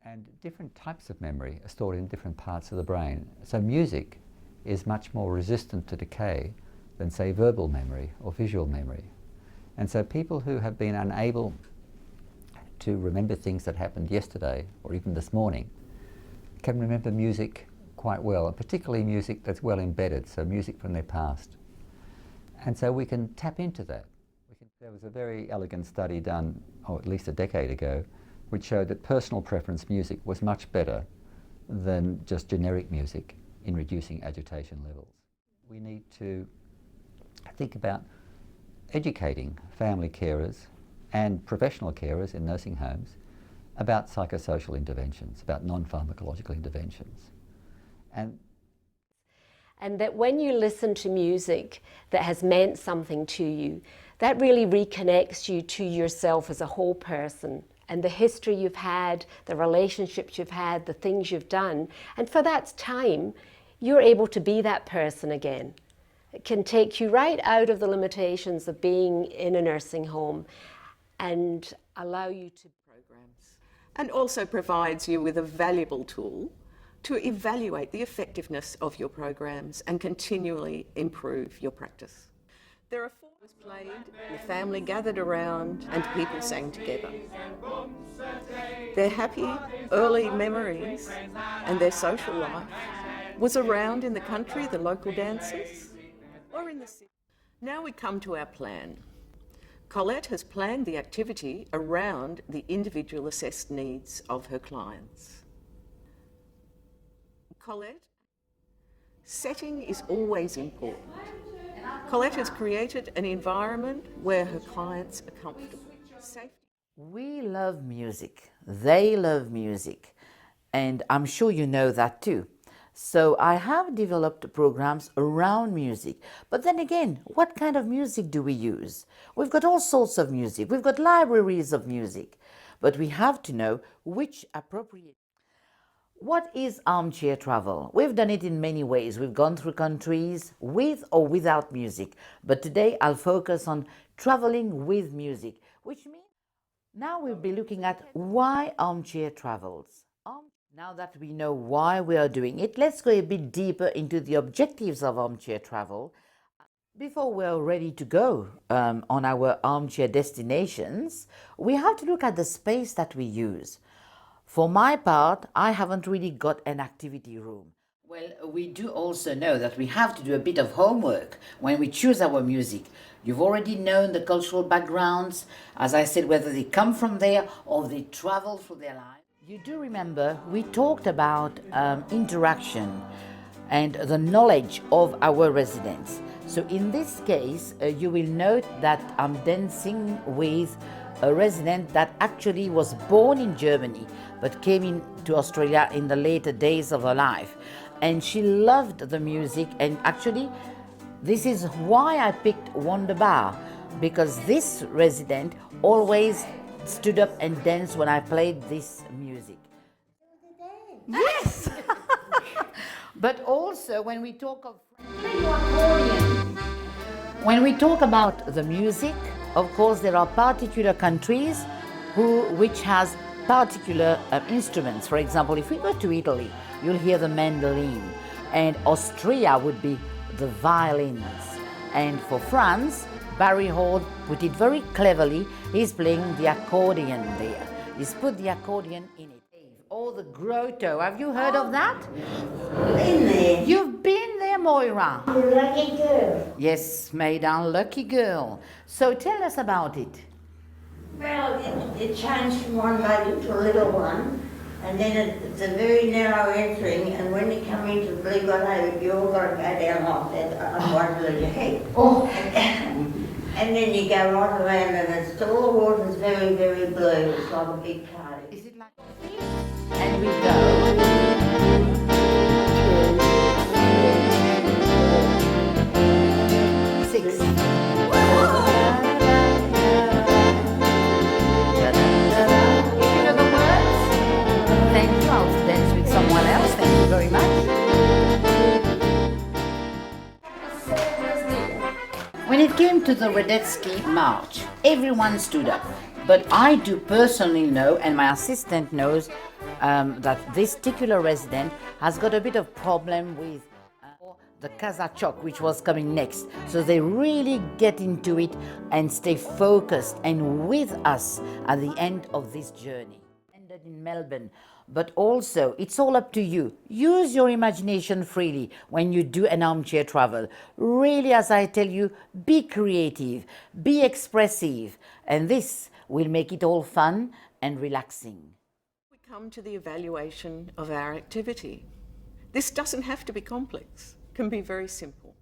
And different types of memory are stored in different parts of the brain. So music is much more resistant to decay than, say, verbal memory or visual memory. And so people who have been unable to remember things that happened yesterday or even this morning can remember music quite well, and particularly music that's well embedded, so music from their past. And so we can tap into that. There was a very elegant study done, at least a decade ago, which showed that personal preference music was much better than just generic music in reducing agitation levels. We need to think about educating family carers and professional carers in nursing homes about psychosocial interventions, about non-pharmacological interventions. And that when you listen to music that has meant something to you, that really reconnects you to yourself as a whole person and the history you've had, the relationships you've had, the things you've done. And for that time, you're able to be that person again. It can take you right out of the limitations of being in a nursing home and allow you to programs. And also provides you with a valuable tool to evaluate the effectiveness of your programs and continually improve your practice. There are four played, the family gathered around and people sang together. Their happy early memories and their social life was around in the country, the local dances, or in the city. Now we come to our plan. Colette has planned the activity around the individual assessed needs of her clients. Colette, setting is always important. Colette has created an environment where her clients are comfortable. Safety. We love music, they love music, and I'm sure you know that too. So I have developed programs around music. But then again, what kind of music do we use? We've got all sorts of music, we've got libraries of music, but we have to know which appropriate. What is armchair travel? We've done it in many ways. We've gone through countries with or without music. But today I'll focus on traveling with music, which means now we'll be looking at why armchair travels. Now that we know why we are doing it, let's go a bit deeper into the objectives of armchair travel. Before we're ready to go on our armchair destinations, we have to look at the space that we use. For my part, I haven't really got an activity room. Well, we do also know that we have to do a bit of homework when we choose our music. You've already known the cultural backgrounds, as I said, whether they come from there or they travel through their life. You do remember we talked about interaction and the knowledge of our residents. So in this case, you will note that I'm dancing with a resident that actually was born in Germany but came into Australia in the later days of her life. And she loved the music, and actually this is why I picked Wonderbar, because this resident always stood up and danced when I played this music. Yes! But also when we talk of about the music, of course there are particular countries which has particular instruments. For example, if we go to Italy, you'll hear the mandolin, and Austria would be the violins. And for France, Barry Hall put it very cleverly, he's playing the accordion there. He's put the accordion in it. Or the grotto, have you heard of that? Been there. You've been there, Moira. Lucky girl. Yes, Maida, lucky girl. So tell us about it. Well, it changed from one lady to a little one, and then it's a very narrow entering, and when you come into the Blue God, you all got to go down like that on one side of your head. Oh. And then you go right around, and it's all the water's very, very blue. It's like a big party. Is it like and we go. 2, 6. You know the words? Thank you. I'll dance with someone else. Thank you very much. When it came to the Radetzky March, everyone stood up. But I do personally know, and my assistant knows, that this particular resident has got a bit of problem with the Kazachok, which was coming next. So they really get into it and stay focused and with us at the end of this journey. Ended in Melbourne, but also it's all up to you. Use your imagination freely when you do an armchair travel. Really, as I tell you, be creative, be expressive, and this will make it all fun and relaxing. We come to the evaluation of our activity. This doesn't have to be complex. Can be very simple.